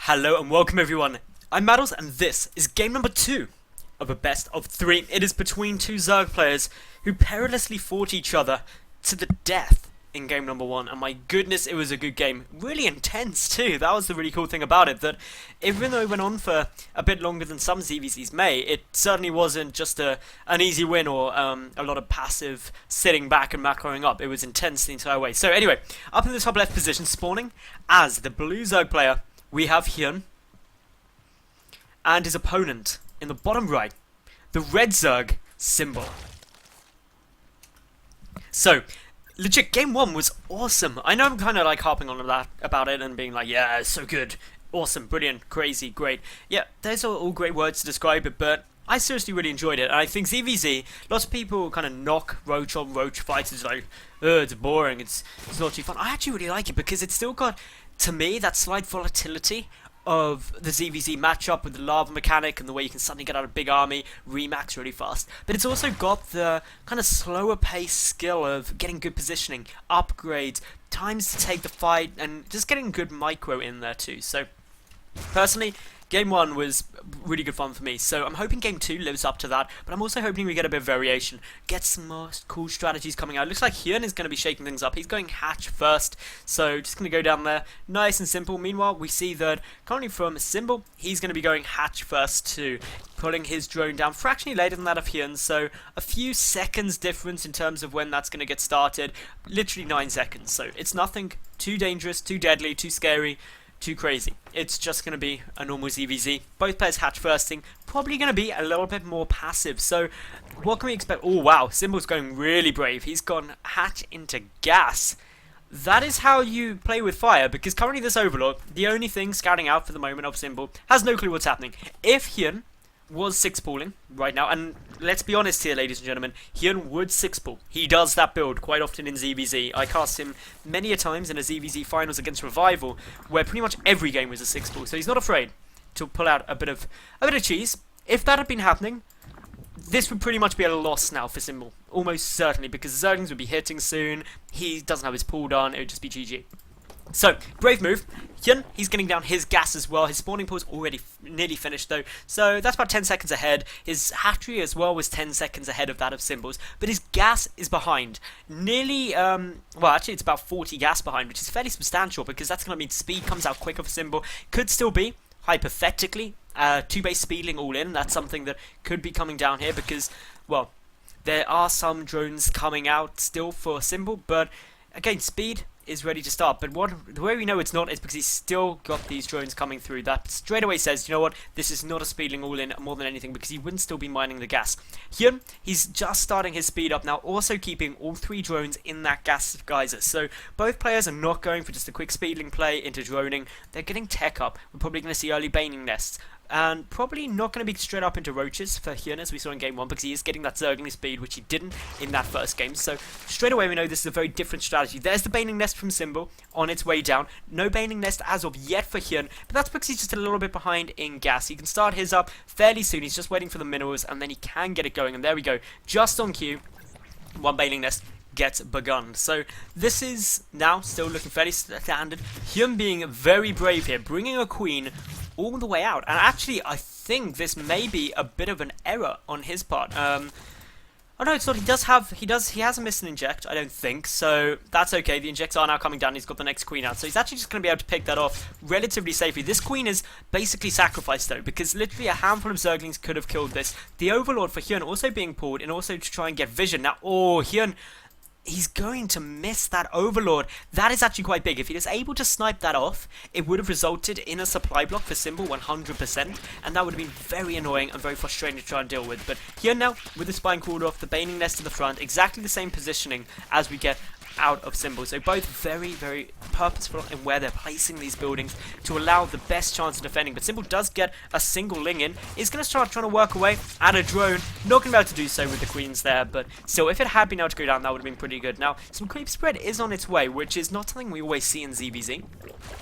Hello and welcome everyone, I'm Madals and this is game number 2 of a best of 3. It is between two Zerg players who perilously fought each other to the death in game number 1, and my goodness, it was a good game. Really intense too. That was the really cool thing about it, that even though it went on for a bit longer than some ZvZs may, it certainly wasn't just an easy win or a lot of passive sitting back and macroing up. It was intense the entire way. So anyway, up in the top left position, spawning as the blue Zerg player, we have HyuN, and his opponent in the bottom right, the red Zerg Symbol. So, legit, game 1 was awesome. I know I'm kind of like harping on about it and being like, yeah, it's so good, awesome, brilliant, crazy, great. Yeah, those are all great words to describe it, but I seriously really enjoyed it. And I think ZvZ, lots of people kind of knock Roach on Roach fights. It's like, it's boring, it's not too fun. I actually really like it because it's still got, to me, that slight volatility of the ZvZ matchup with the lava mechanic and the way you can suddenly get out a big army, remax really fast. But it's also got the kind of slower pace skill of getting good positioning, upgrades, times to take the fight, and just getting good micro in there too. So, personally, game 1 was really good fun for me, so I'm hoping game 2 lives up to that, but I'm also hoping we get a bit of variation, get some more cool strategies coming out. It looks like HyuN is going to be shaking things up. He's going hatch first, so just going to go down there, nice and simple. Meanwhile, we see that currently from Symbol, he's going to be going hatch first too, pulling his drone down fractionally later than that of HyuN, so a few seconds difference in terms of when that's going to get started, literally 9 seconds, so it's nothing too dangerous, too deadly, too scary, too crazy. It's just going to be a normal ZvZ. Both players hatch firsting, probably going to be a little bit more passive. So what can we expect? Oh wow, Symbol's going really brave. He's gone hatch into gas. That is how you play with fire, because currently this Overlord, the only thing scouting out for the moment of Symbol, has no clue what's happening. If HyuN was 6-pooling right now, and let's be honest here, ladies and gentlemen, HyuN would 6-pool. He does that build quite often in ZvZ. I cast him many a times in a ZvZ finals against Revival, where pretty much every game was a 6-pool, so he's not afraid to pull out a bit of cheese. If that had been happening, this would pretty much be a loss now for Symbol, almost certainly, because the Zerglings would be hitting soon, he doesn't have his pull done, it would just be GG. So, brave move. HyuN, he's getting down his gas as well. His spawning pool's already nearly finished though, so that's about 10 seconds ahead. His hatchery as well was 10 seconds ahead of that of Symbol's, but his gas is behind. Nearly, well actually it's about 40 gas behind, which is fairly substantial because that's going to mean speed comes out quicker for Symbol. Could still be, hypothetically, 2-base speedling all in. That's something that could be coming down here because, well, there are some drones coming out still for Symbol, but again, speed is ready to start, but the way we know it's not is because he's still got these drones coming through. That straight away says, you know what, this is not a speedling all in more than anything, because he wouldn't still be mining the gas. HyuN, he's just starting his speed up now, also keeping all 3 drones in that gas geyser. So both players are not going for just a quick speedling play into droning. They're getting tech up. We're probably going to see early baning nests, and probably not going to be straight up into roaches for HyuN as we saw in game 1, because he is getting that Zergling speed, which he didn't in that first game. So straight away we know this is a very different strategy. There's the baning nest from Symbol on its way down. No baning nest as of yet for HyuN, but that's because he's just a little bit behind in gas. He can start his up fairly soon. He's just waiting for the minerals, and then he can get it going. And there we go, just on cue, one baning nest gets begun. So this is now still looking fairly standard. HyuN being very brave here, bringing a queen all the way out, and actually I think this may be a bit of an error on his part. Oh no, it's not. He has a miss an inject, I don't think, so that's okay. The injects are now coming down. He's got the next queen out, so he's actually just going to be able to pick that off relatively safely. This queen is basically sacrificed though, because literally a handful of Zerglings could have killed this. The Overlord for HyuN also being pulled, and also to try and get vision. Now, oh, HyuN, he's going to miss that Overlord. That is actually quite big. If he was able to snipe that off, it would have resulted in a supply block for Symbol 100%, and that would have been very annoying and very frustrating to try and deal with. But here now, with the spine called off, the baning nest to the front, exactly the same positioning as we get out of Symbol. So both very, very purposeful in where they're placing these buildings to allow the best chance of defending. But Symbol does get a single ling in. Is going to start trying to work away at a drone. Not going to be able to do so with the queens there, but still, if it had been able to go down, that would have been pretty good. Now, some creep spread is on its way, which is not something we always see in ZvZ.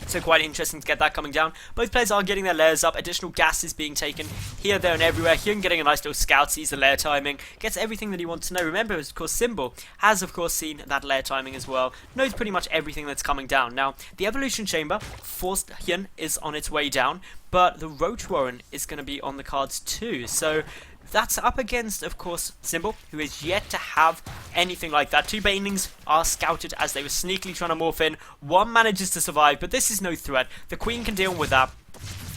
So quite interesting to get that coming down. Both players are getting their layers up. Additional gas is being taken here, there, and everywhere. HyuN getting a nice little scout, sees the layer timing, gets everything that he wants to know. Remember, of course, Symbol has, of course, seen that layer timing timing as well. Knows pretty much everything that's coming down. Now, the Evolution Chamber, forced HyuN, is on its way down, but the Roach Warren is going to be on the cards too. So that's up against, of course, Symbol, who is yet to have anything like that. 2 Banelings are scouted as they were sneakily trying to morph in. 1 manages to survive, but this is no threat. The Queen can deal with that.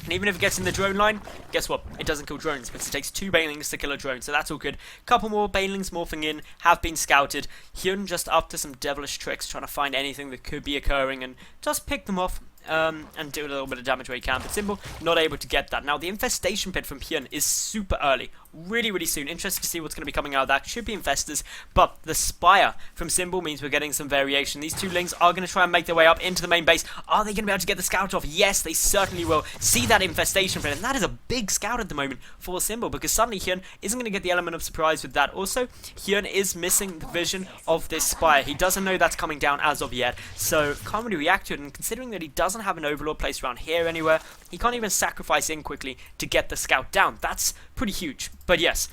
And even if it gets in the drone line, guess what? It doesn't kill drones because it takes 2 Banelings to kill a drone, so that's all good. Couple more Banelings morphing in have been scouted. HyuN just up to some devilish tricks, trying to find anything that could be occurring and just pick them off. And do a little bit of damage where he can, but Symbol not able to get that. Now, the Infestation Pit from HyuN is super early, really soon. Interested to see what's going to be coming out of that. Should be Infestors, but the Spire from Symbol means we're getting some variation. These 2 Lings are going to try and make their way up into the main base. Are they going to be able to get the Scout off? Yes, they certainly will. See that Infestation Pit, and that is a big Scout at the moment for Symbol, because suddenly HyuN isn't going to get the element of surprise with that. Also, HyuN is missing the vision of this Spire. He doesn't know that's coming down as of yet, so can't really react to it, and considering that he doesn't have an Overlord placed around here anywhere, he can't even sacrifice in quickly to get the Scout down. That's pretty huge. But yes,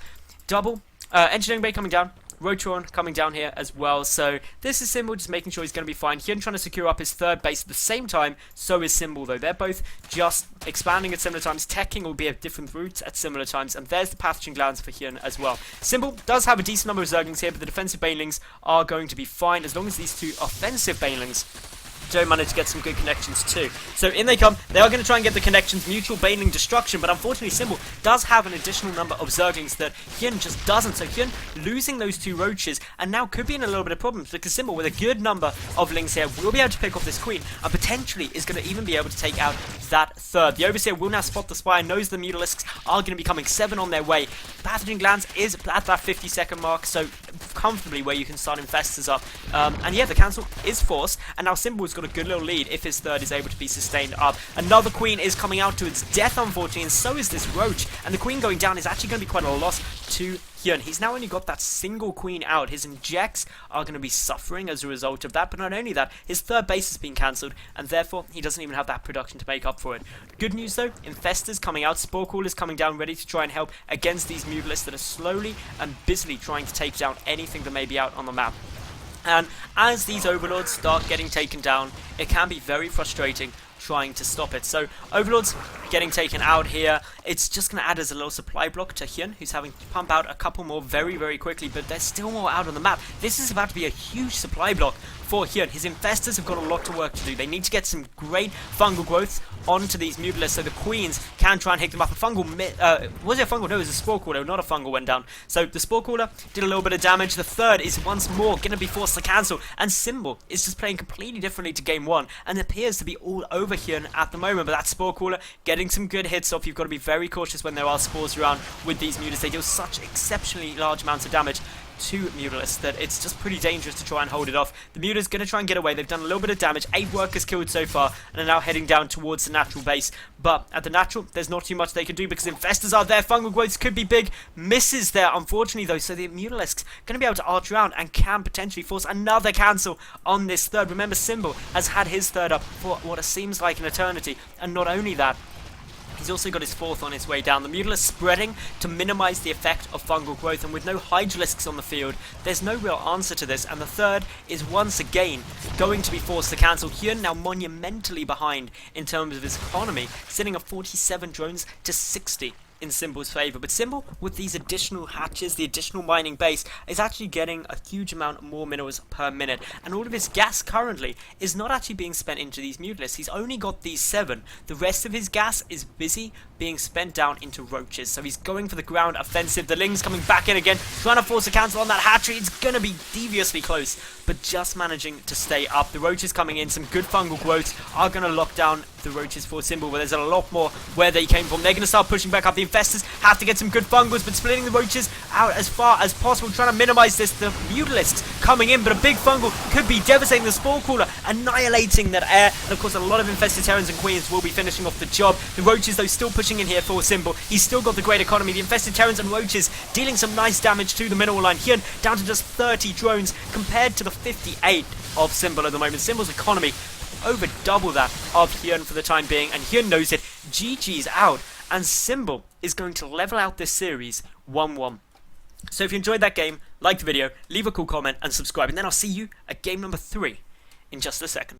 double Engineering Bay coming down, Rotron coming down here as well, so this is Symbol just making sure he's going to be fine. HyuN trying to secure up his 3rd base at the same time, so is Symbol though. They're both just expanding at similar times, teching will be at different routes at similar times, and there's the Pathogen Glands for HyuN as well. Symbol does have a decent number of Zerglings here, but the defensive Banelings are going to be fine as long as these 2 offensive Banelings don't manage to get some good connections too. So in they come. They are going to try and get the connections, mutual Baneling destruction, but unfortunately Symbol does have an additional number of Zerglings that HyuN just doesn't. So HyuN losing those 2 Roaches and now could be in a little bit of problems because Symbol, with a good number of Lings here, will be able to pick off this Queen and potentially is going to even be able to take out that 3rd. The Overseer will now spot the Spire, knows the Mutalisks are going to be coming, 7 on their way. Pathogen Glands is at that 50-second mark, so comfortably where you can start Infestors up. And yeah, the cancel is forced, and now Symbol's got a good little lead if his 3rd is able to be sustained up. Another Queen is coming out to its death, unfortunately, and so is this Roach. And the Queen going down is actually going to be quite a loss to HyuN. He's now only got that single Queen out. His injects are going to be suffering as a result of that, but not only that, his 3rd base has been cancelled, and therefore he doesn't even have that production to make up for it. Good news though, Infestors coming out, Spore Crawlers coming down, ready to try and help against these Mutalisks that are slowly and busily trying to take down anything that may be out on the map. And as these Overlords start getting taken down, it can be very frustrating trying to stop it. So Overlords getting taken out here, it's just going to add as a little supply block to HyuN, who's having to pump out a couple more very quickly, but there's still more out on the map. This is about to be a huge supply block for HyuN. His Infestors have got a lot of work to do. They need to get some great fungal growth onto these Mutalisks so the Queens can try and hit them up. A fungal, was it a fungal? No, it was a Spore Crawler, not a fungal went down. So the Spore Crawler did a little bit of damage. The 3rd is once more going to be forced to cancel, and Symbol is just playing completely differently to game 1 and appears to be all over HyuN at the moment, but that Spore Crawler getting some good hits off. You've got to be very cautious when there are spores around with these Mutalisks. They deal such exceptionally large amounts of damage to Mutalisks that it's just pretty dangerous to try and hold it off. The Mutalisks going to try and get away. They've done a little bit of damage. 8 workers killed so far and are now heading down towards the natural base. But at the natural, there's not too much they can do because Infestors are there. Fungal growths could be big. Misses there, unfortunately, though. So the Mutalisks going to be able to arch around and can potentially force another cancel on this 3rd. Remember, Symbol has had his 3rd up for what seems like an eternity. And not only that, he's also got his 4th on his way down. The Mutalisks spreading to minimize the effect of fungal growth, and with no Hydralisks on the field, there's no real answer to this, and the 3rd is once again going to be forced to cancel. HyuN now monumentally behind in terms of his economy, sitting at 47 drones to 60 in Symbol's favour. But Symbol, with these additional hatches, the additional mining base, is actually getting a huge amount more minerals per minute, and all of his gas currently is not actually being spent into these Mutalisks. He's only got these 7. The rest of his gas is busy being spent down into Roaches, so he's going for the ground offensive. The Lings coming back in again, trying to force a cancel on that hatchery. It's going to be deviously close, but just managing to stay up. The Roaches coming in, some good fungal growths are going to lock down the Roaches for Symbol, where there's a lot more where they came from. They're going to start pushing back up. The Infestors have to get some good fungals, but splitting the Roaches out as far as possible, trying to minimize this. The Mutalisks coming in, but a big fungal could be devastating. The Spore Crawler annihilating that air, and of course a lot of infested Terrans and Queens will be finishing off the job. The Roaches though still pushing in here for Symbol. He's still got the great economy. The infested Terrans and Roaches dealing some nice damage to the mineral line. HyuN down to just 30 drones compared to the 58 of Symbol at the moment. Symbol's economy over double that of HyuN for the time being, and HyuN knows it. GG's out, and Symbol is going to level out this series 1-1. So if you enjoyed that game, like the video, leave a cool comment and subscribe, and then I'll see you at game number 3 in just a second.